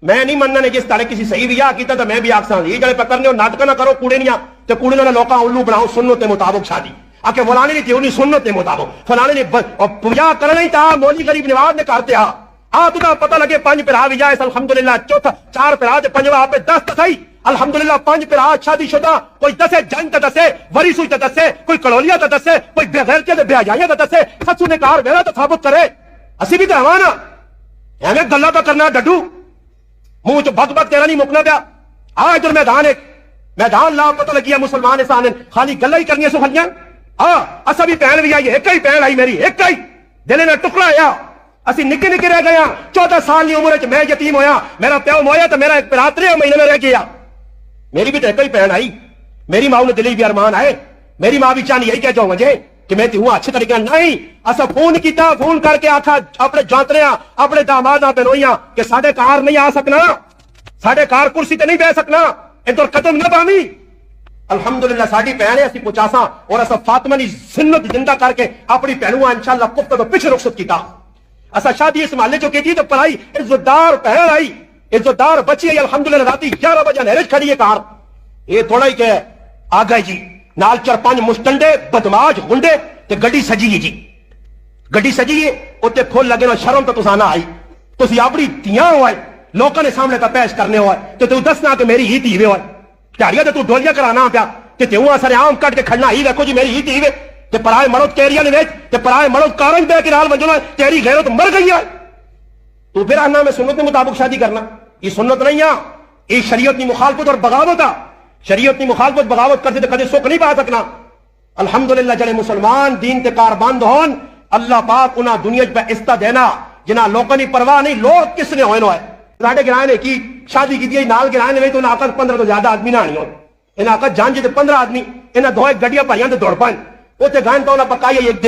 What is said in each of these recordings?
میں نہیں مننا نے جس طرح کسی صحیح بھی کیتا تو میں بھی آکساں یہ جڑے پکڑنے ناٹک نہ کرو کوڑے نہیں تے کوڑے نہ لوکاں الو بناؤ سنت کے مطابق شادی آکے فلانے نے تیونی سنت کے مطابق فلانے نے پوجا کرنا ہی تھا مولی غریب نواز نے کرتے تجھے پتہ لگے 5 پرا بھی جائے الحمدللہ چوتھا 4 پرا تے 5واں آپ 10 تے صحیح الحمدللہ 5 پرا شادی شدہ کوئی دسے جنگ تے دسے وری سوئی تے دسے کوئی کڑولیا تے دسے کوئی بے غیرتی تے بے حیائی تے دسے سچو نے کار ویلا تے ثابت کرے اسی بھی تے ہواں نا ایویں گلاں پہ کرنا ڈڈو منہ چ بک بک تیرا نہیں مکنا پیا ادھر میدان لا پتہ لگیا مسلمان انسان خالی گلاں ہی کرنی سکھلیاں اسا بھی پہن بھی آئی ایک ہی پہن آئی میری ایک ہی دل نے ٹکڑا آیا اسی نکے نکے رہ گیا 14 سال کی عمر میں یتیم ہویا میرا پیو مویا تو میرا ایک برات 3 مہینے میں رہ گیا میری بھی تو ایک ہی پہن آئی میری ماں نے دلی بھی ارمان آئے میری ماں بھی چاہنی یہی کہہ جاؤں مجھے کہ میں تے ہوں اچھے طریقے نہیں اسا فون کیتا فون کر کے آکھا اپنے جانتریاں اپنے داماداں بنوئیاں کہ ساڈے کار نہیں آ سکنا ساڈے کار کرسی تے نہیں بیٹھ سکنا ادھر قدم نہ پاویں الحمدللہ ساڈی بہن ہے اسی 50 اور اسا فاطمہ دی سنت زندہ کر کے اپنی بہنوں انشاءاللہ کفتے تو پیچھے رخصت کیتا اسا شادی اس محلے جو کی تو پڑھائی عزتدار بہن آئی عزتدار بچی آئی الحمدللہ راتی 11 بجے نیرج کھڑی ہے کار یہ تھوڑا ہی کہ آ گئے جی نال 4-5 مشٹنڈے بدماش گنڈے تے گڈی سجی ہے جی گڈی سجی ہے اوتے پھول لگے نہ شرم تو تساں نہ آئی تسی اپنی تیاں ہوئے لوکاں نے سامنے تا پیش کرنے ہوئے تے تو دسنا کہ میری ہی تھی ہوئے تیاریاں تے تو ڈولیاں کرانا پیا تے تیوں اثر عام کٹ کے کھڑنا ہی دیکھو جی میری ہی تھی تے پرائے مرد کیریاں نے وچ تے پرائے مرد کارن دے کے نال ونجنا تیری غیرت مر گئی ہے تو پھر آنا میں سنت کے مطابق شادی کرنا یہ سنت نہیں ہے یہ شریعت کی مخالفت اور بغاوت ہے شریعت کی مخالفت بغاوت کرتے تو کدے سکھ نہیں پا سکنا الحمدللہ جڑے مسلمان دین تے کار بند ہون اللہ پاک انہاں دنیا پہ عزت دینا جنہاں لوکاں دی پرواہ نہیں لوگ کس نے ہوئے نو ہے ساڈے گرائے نے کی شادی کی نال گرائے نے تو انہاں آکھا 15 تو زیادہ آدمی نہ آنی ہون انہاں آکھا جانج تے 15 آدمی انہاں دوئے گڈیاں بھریاں تے دوڑ پائیں اوتے گائن تو انہاں پکائی ایک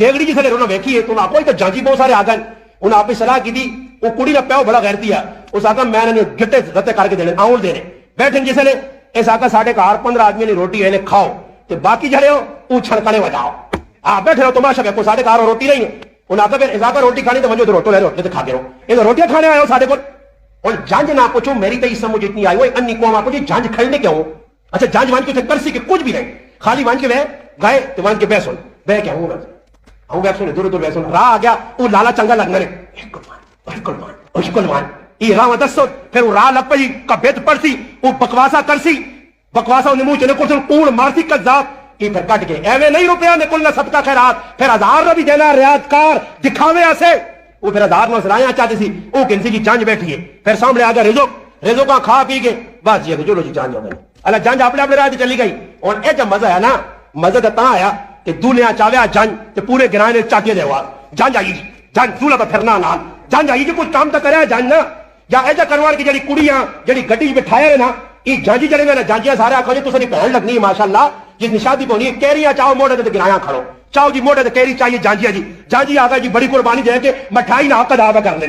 دیگڑی جس نے انہاں ویکھی ہے تو انہاں کوئی تے جانجی بہت سارے آ گئے انہاں آپ صلاح کی دی وہ کڑی دا پیو بڑا غیرتی ہے اس آکھا میں نے گٹے رتے کر کے دینے آؤں دینے بیٹھن جس نے اس آکھا ساڈے گھر 15 آدمی نے روٹی ہے کھاؤ تے باقی جڑے ہو وہ چھڑکنے وجاؤ بیٹھے رہو تماشا دیکھو ساڈے گھر روٹی نہیں ہے انہاں آکھا پھر اضافہ روٹی کھانی تو وجو روٹو لے روٹی تے کھا کے رہو یہ روٹیاں کھانے آئے ہو ساڈے کول اور جانج نہ پوچھو میری تو سمجھ اتنی آئی وہ انی قوم آپ جانج کھڑنے کیوں اچھا جانج وان کے کرسی کے کچھ بھی نہیں خالی وان کے وہ گئے تو وان کے بیسن بہ کے ہوں بیسن دور دور بیسن راہ آ گیا وہ لالا چنگا لگنا نے یہ راہ دسو پھر وہ راہ لگ پی کا بیت پڑسی وہ بکواسا کرسی بکواسا انہیں منہ چنے کچھ کوڑ مارسی کذاب یہ پھر کٹ کے ایویں نہیں روپیہ نے کلنا صدقہ خیرات پھر 1000 بھی دینا ریاض دکھاوے ایسے وہ پھر 1000 نو سرایاں چاہتے سی وہ کنسی کی جانج بیٹھی ہے پھر سامنے آ گیا رزق کا کھا پی کے بس یہ چلو جی جانج ہو گئی اللہ جانج اپنے راہ چلی گئی اور اے جب مزہ ہے نا مزہ تو تاں آیا کہ دولیا چاویا جانج تے پورے گرائے نے چاٹے دے ہوا جانج آئی جانج دولا تو پھرنا نال جانج آئی جی کچھ کام تو کرے جانج نا یا ایجا کروار کی جڑی کڑیاں جڑی گڈی بٹھائے نا یہ جانجی جڑے میں نا جانجیاں سارے آکھو جی تساں پہن لگنی ماشاءاللہ جس نے شادی پونی کیریاں چاہو موڑے تے گرایا کھڑو چاہو جی موڑے تے کیری چاہیے جانجی آ گئی جی بڑی قربانی دے کے مٹھائی نہ ادا کر لیں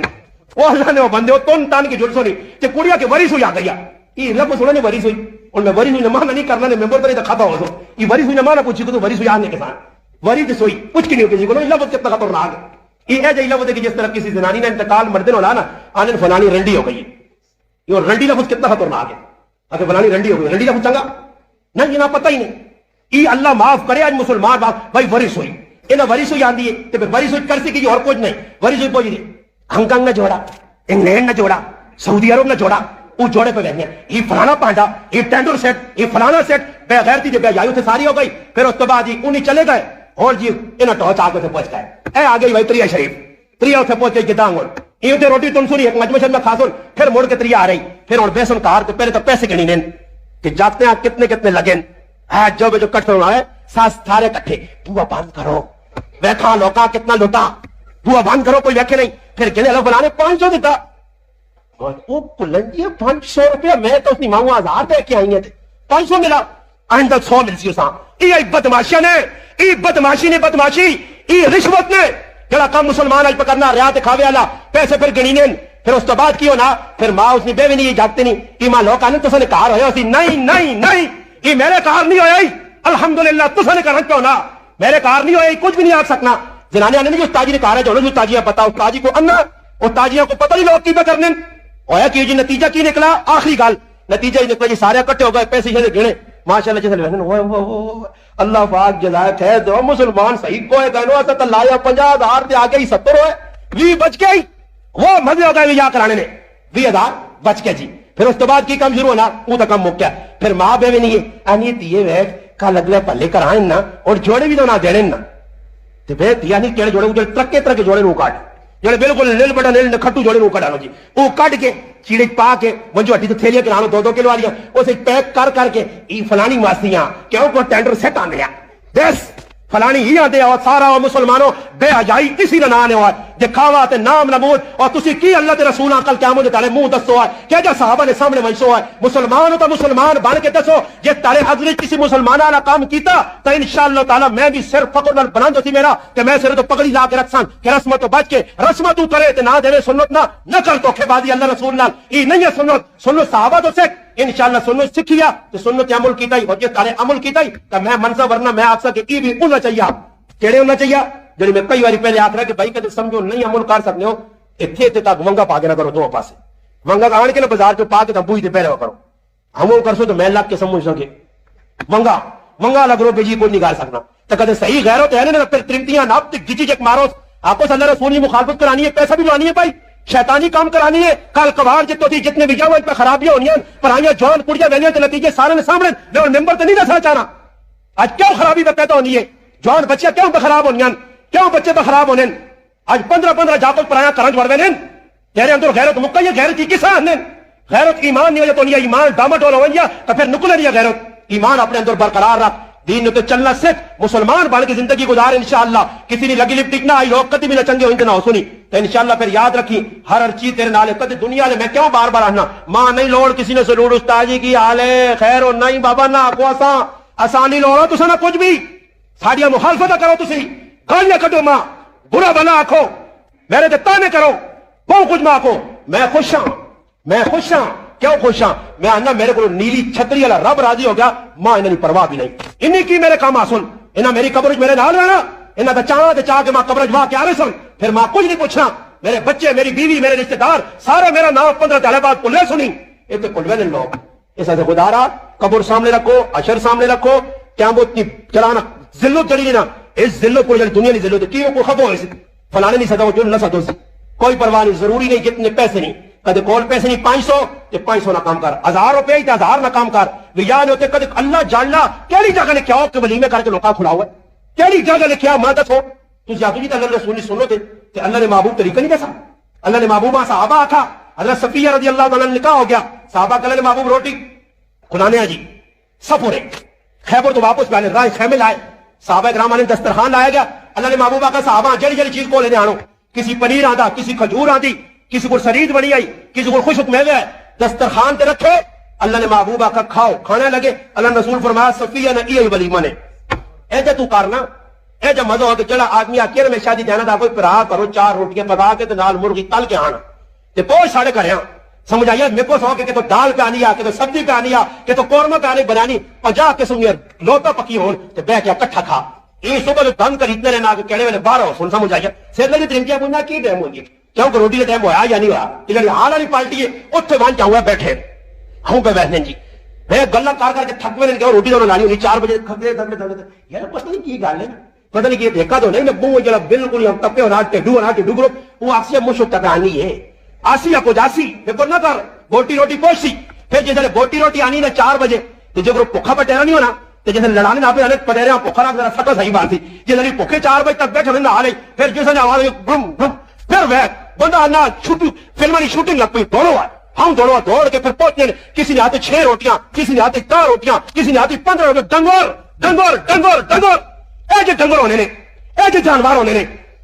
وہ اللہ نے وہ بندے ہو تن تان کی جلسوں نہیں تے کڑیاں کے وری سوئی آ گئی یہ لفظ سننے وری سوئی اور میں وری سوئی نمانا نہیں کرنا نے ممبر پر نہیں کھاتا ہو سو یہ وری سوئی نمانا پوچھی کو وری سوئی آنے کے ساتھ وری تے سوئی کچھ کی نہیں ہو کسی کو لفظ کتنا خطرناک ہے یہ ایجا لفظ ہے کہ جس طرح کسی زنانی نے انتقال مردن ہونا نا آنے فلانی رنڈی ہو گئی یہ رنڈی لفظ کتنا خطرناک ہے اگر فلانی رنڈی ہو گئی رنڈی لفظ چنگا نہیں یہ نہ پتہ ہی نہیں یہ اللہ معاف کرے آج مسلمان باپ بھائی وری سوئی انہیں وری سوئی آندی ہے تو پھر وری سوئی کر سی کی اور کچھ نہیں وری سوئی پہنچی ہانگ کانگ نہ جوڑا انگلینڈ نہ جوڑا سعودی عرب نہ جوڑا وہ جوڑے پہ بہن یہ فلانا پانڈا یہ ٹینڈر سیٹ یہ فلانا سیٹ بے غیرتی جب جائی اتنے ساری ہو گئی پھر اس کے بعد جی انہیں چلے گئے اور جی انہیں ٹوچ آگے سے پہنچ گئے اے آگے بھائی تریا شریف تریا اتنے پہنچ گئی جدانگ یہ اتنے روٹی تم سنی ایک مجمع میں کھا سن پھر مڑ کے تریا آ رہی پھر اور بیسن کار تو پہلے تو پیسے گنی نین کہ جاتے ہیں کتنے کتنے لگن جو کٹ ہونا ہے ساس تھارے کٹھے بوا بند کرو ویکھا لوکا کتنا لوٹا بوا بند کرو کوئی ویکھے نہیں پھر کہنے اللہ بلانے 500 دیتا وہ کلنجی 500 روپیہ میں تو اس نے مانگو 1000 دے کے آئی ہیں 500 ملا آئندہ 100 مل سی اساں یہ بدماشی نے یہ بدماشی یہ رشوت نے جڑا کام مسلمان اج پکڑنا ریات کھاوے والا پیسے پھر گنی نے پھر اس تو بعد کی ہونا پھر ماں اس نے بے بھی نہیں جاگتے نہیں کہ ماں لوکا نے تساں نے کار ہویا اسی نہیں یہ میرے کار نہیں ہویا الحمدللہ تساں نے کرن کیوں نہ میرے کار نہیں ہویا کچھ بھی نہیں آ سکنا زنانے آنے نہیں جو استاجی نے کار ہے جو استاجیاں پتا استاجی کو انا استاجیاں کو پتہ نہیں لوگ کی پہ کرنے ہویا کہ جی نتیجہ کی نکلا؟ آخری گل نتیجہ ہی نکلا جی سارے اکٹھے ہو گئے پیسے گنے ماشاءاللہ جیسے اللہ پاک جزائے خیر دو مسلمان صحیح کوئے گئے تو لایا 50,000 تے آگے ہی 70 ہوئے 20 بچ گئی وہ مزے ہو گئے یا کرانے نے 20,000 بچ کے جی پھر اس کے بعد کی کم شروع ہونا وہ تو کم مک گیا پھر ماں بے بھی نہیں ہے آنی تیے ویٹ کل اگلے پلے کرائیں نا اور جوڑے بھی تو نہ دینے نا تو پھر تیا نہیں کیڑے جوڑے ترکے ترکے جوڑے نو کاٹ جوڑے بالکل نیل بٹا نیل کھٹو جوڑے نو کاٹانو جی وہ کٹ کے چیڑے پا کے منجو ہٹی تو تھیلیاں کرانو 2-2 کلو والیاں اسے پیک کر کے ای فلانی ماسیاں کیوں کو ٹینڈر سیٹ آنے ہیں دس فلانی ہی آدھے اور سارا مسلمانوں بے حجائی کسی نہ نانے ہوئے دکھاوا تے نام نمود اور تسی کی اللہ تے رسول کل قیامت تارے منہ دسو ہے کہ جا صحابہ نے سامنے منشو ہے مسلمان ہو تو مسلمان بن کے دسو جے تارے حضرت کسی مسلمانہ نہ کام کیتا تو انشاءاللہ تعالی میں بھی صرف فقر نال بنان جو تھی میرا کہ میں صرف تو پگڑی لا کے رکھسان کہ رسمت تو بچ کے رسمت تو کرے تے نہ دے سنت نہ کر تو کھبادی اللہ رسول نال ای نہیں ہے سنت صحابہ تو سکھ انشاءاللہ سنت سکھیا تو سنت عمل کیتا ہی اور جے تارے عمل کیتا ہی تو میں منصب ورنہ میں آپ سے کہ ای بھی ہونا چاہیے کیڑے ہونا چاہیے جڑی میں کئی باری پہلے آخر کہ بھائی کدے سمجھو نہیں عمل کر سکتے ہو اتنے اتنے تک ونگا پا کے نہ کرو دو پاسے ونگا آن کے نا بازار چ پا کے تو بوئی پہلے کرو عمل کرسو تو میں لگ کے سمجھ سکے ونگا لگ رو پہ جی کوئی نہیں کر سکنا تو کدے صحیح غیر ہوتے ہیں نا پھر ترمتیاں نہ گچی چک مارو آپ کو اللہ رسول کی مخالفت کرانی ہے پیسہ بھی لانی ہے بھائی شیطانی کام کرانی ہے کل کباڑ جتو تھی جتنے بھی جاؤ پہ خرابیاں ہونی ہیں پرائیاں جان کڑیاں ویلیاں تے نتیجے سارے سامنے میں ممبر تو نہیں دسنا چاہنا آج کیوں خرابی پہ پیدا ہونی ہے جوان بچیاں کیوں پہ خراب ہونی ہیں کیوں بچے پہ خراب ہونے آج 15 جا کر پرایا کرنٹ وڑ وے تیرے اندر غیرت مکہ یہ غیرت کی کسا نے غیرت ایمان نہیں ہو تو نہیں ایمان ڈامٹول ہو گیا تو پھر نکلے نہیں غیرت ایمان اپنے اندر برقرار رکھ دین تو چلنا سکھ مسلمان بن کے زندگی گزار انشاءاللہ کسی نے لگی لپٹک نہ آئی لوگ کدی بھی نہ چنگے ہوئے نہ ہو سنی تو انشاءاللہ پھر یاد رکھی ہر چیز تیرے نال ہے کدی دنیا میں کیوں بار بار آنا ماں نہیں لوڑ کسی نے ضرور استاد جی کی حال ہے خیر ہو نہیں بابا نہ آکو آسانی لوڑو تو نہ کچھ بھی ساڑیاں مخالفت کرو تسی گالیاں کٹو ماں برا بنا آکھو میرے تے تانے کرو بہت کچھ ماں آکھو میں خوش ہاں کیوں خوش ہاں میں آنا میرے کو نیلی چھتری والا رب راضی ہو گیا ماں انہیں پرواہ بھی نہیں انہیں کی میرے کام آسن انہیں میری قبر میرے نال رہنا انہیں تو چاہ کے ماں قبر جوا کے آ رہے سن پھر ماں کچھ نہیں پوچھنا میرے بچے میری بیوی میرے رشتہ دار سارے میرا نام 15 تالے بعد پلے سنی یہ تو کلوے نہیں لوگ اس سے خدا رہا قبر سامنے رکھو اشر سامنے رکھو کیا وہ چلانا ذلت جڑی نا اس ذلت کو دنیا نہیں ذلت کی وہ خبر ہوئی فلانے نہیں سدا جو نہ سدو سی کوئی پرواہ نہیں ضروری نہیں جتنے پیسے نہیں کدے کول پیسے نہیں 500 تے 500 نہ کام کر 1000 روپے تے 1000 نہ کام کر ویا نے تے کدے اللہ جاننا کیڑی جگہ نے کیا کہ ولیمے کر کے لوکاں کھلاؤ ہے کیڑی جگہ لکھیا ماں دسو تو جادو جی تے اللہ رسول سنو تے اللہ نے محبوب طریقہ نہیں دسا اللہ نے محبوبہ صحابہ آکھا حضرت صفیہ رضی اللہ عنہ نکاح ہو گیا صحابہ کہنے محبوب روٹی کھلانے جی سفرے خیبر تو واپس پہلے راہ خیمے لائے صحابہ کرام نے دسترخوان لایا گیا اللہ نے محبوبہ کا صحابہ جڑی جڑی چیز کو لینے آنو کسی پنیر آندا کسی کھجور آندی کسی کو سرید بنی آئی کسی کو خوشک میوے ہے دسترخوان تے رکھے اللہ نے محبوبہ کا کھاؤ کھانے لگے اللہ رسول فرمایا صفیہ نے یہ ولیمہ نے اے جے تو کرنا اے جے مزہ ہو کہ چلا آدمی آکیر میں شادی دینا دا کوئی پرا کرو 4 روٹیاں پکا کے تے نال مرغی تل کے آنا تے پوچھ ساڑے کریاں سمجھ آیا میرے کو سو کہ تو دال پہ آنی آ کہ تو سبزی پہ آنی آ کہ تو قورمہ پہ آنی بنانی 50 قسم کی لوتا پکی ہون تے بیٹھ کے اکٹھا کھا یہ صبح جو بند کر اتنے رہنا کہ کہڑے والے 12 سن سمجھ آیا سر لگی ترنکیاں پوچھنا کی ٹائم ہوگی کیوں کہ روٹی کا ٹائم ہوا یا نہیں ہوا کہ حال والی پارٹی ہے اتنے بن جاؤں بیٹھے ہوں پہ بیٹھنے جی میں گلا کر کے تھک میں کہ روٹی تو لانی ہونی 4 بجے کھگے یار پتہ نہیں کی گل ہے پتہ نہیں کہ دیکھا تو نہیں میں منہ جڑا بالکل ٹپے ہونا ٹڈو گرو وہ آکسی مشک تک آنی ہے آسی یا کچھ آسی میرے کو نہ کر بوٹی روٹی پوچھی پھر جیسے بوٹی روٹی آنی نا 4 بجے تو جب پوکھا پٹیرا نہیں ہونا تو جیسے لڑانے نہ پہ پٹیرے پوکھا رکھ ذرا سٹا صحیح بات تھی جیسے پوکھے 4 بجے تک بیٹھے نہ آ پھر جیسے آواز گم گم پھر وہ بندہ نہ فلموں کی شوٹنگ لگ پئی دوڑو ہم دوڑ کے پھر پہنچنے کسی نے آتے 6 روٹیاں کسی نے آتی 4 روٹیاں کسی نے آتی 15 روٹیاں ڈنگور اے جو ڈنگر ہونے نے اے جو جانور ہونے نے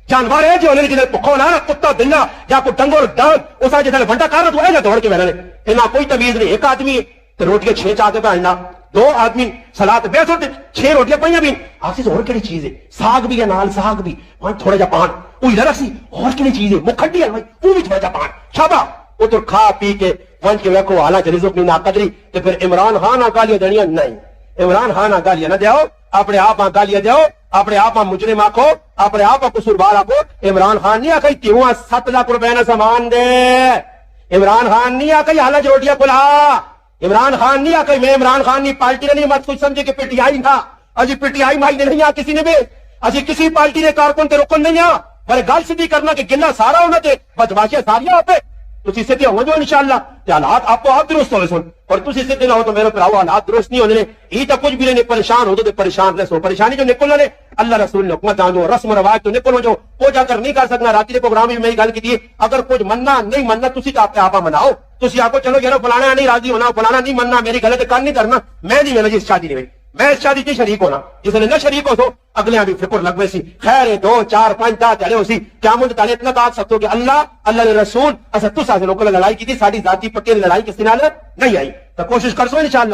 جانور ہے جو ہونے جنہیں پکھا ہونا ہے نا کتا بلا یا کوئی ڈنگر ڈانگ اسا جیسے بنٹا کر رہا تو اے دوڑ کے بہنا نے انہاں کوئی تمیز نہیں ایک آدمی تو روٹیاں 6 چاہ کے پہننا 2 آدمی سلاد بے سوٹ 6 روٹیاں پائیاں بھی آسی اور کیڑی چیز ہے ساگ بھی ہے نال ساگ بھی وہاں تھوڑا جا پان وہی لڑک سی اور کیڑی چیز ہے مکھڈی ہے بھائی وہ بھی تھوڑا جا پان شابا وہ تو کھا پی کے ونج کے ویکھو حالانچ رزق نہیں ناقدری تے پھر عمران خان گالیاں دینیاں نہیں عمران خان گالیاں نہ دیو اپنے آپ گالیاں دیو اپنے آپ مجرم آکھو اپنے آپ قصوروار آکھو عمران خان نہیں آکھا کیوں 7 لاکھ روپے نہ سامان دے عمران خان نہیں آ کے حالت روٹیاں کھلا عمران خان نہیں آ کے میں عمران خان نہیں پارٹی نے نہیں مت کچھ سمجھے کہ پی ٹی آئی تھا اجی پی ٹی آئی مائی نے نہیں آ کسی نے بھی اجی کسی پارٹی نے کارکن تے رکن نہیں آ پر گل سیدھی کرنا کہ گلا سارا ہونا تے بدماشیاں ساریاں آپ تسی سیدھے ہو جو انشاءاللہ تے حالات آپ کو آپ درست ہوئے سن اور تسی سیدھے نہ ہو تو میرے پراؤ حالات درست نہیں ہونے یہ تو کچھ بھی نہیں پریشان ہو تو پریشان رہو پریشانی جو نکلنا نے اللہ رسول نے حکمت جو رسم و رواج تو نکلو جو وہ جا کر نہیں کر سکنا راتی کے پروگرام میں میں گل کی اگر کچھ مننا نہیں مننا تسی تو آپ مناؤ تسی آپ کو چلو یار فلانا نہیں راضی ہونا فلانا نہیں مننا میری غلط کام نہیں کرنا میں نہیں میرا اس شادی نہیں میں اس شادی کی شریک ہونا جس نے نہ شریک ہو تو اگلے بھی فکر لگوے سی خیر 2 4 5 10 چلے ہو سی قیامت تعالی اتنا کہا سکتے ہو کہ اللہ نے رسول اسا تسا سے لوکل لڑائی کی تھی ساری ذاتی پٹی لڑائی کس نال نہیں آئی تو کوشش کرسو انشاءاللہ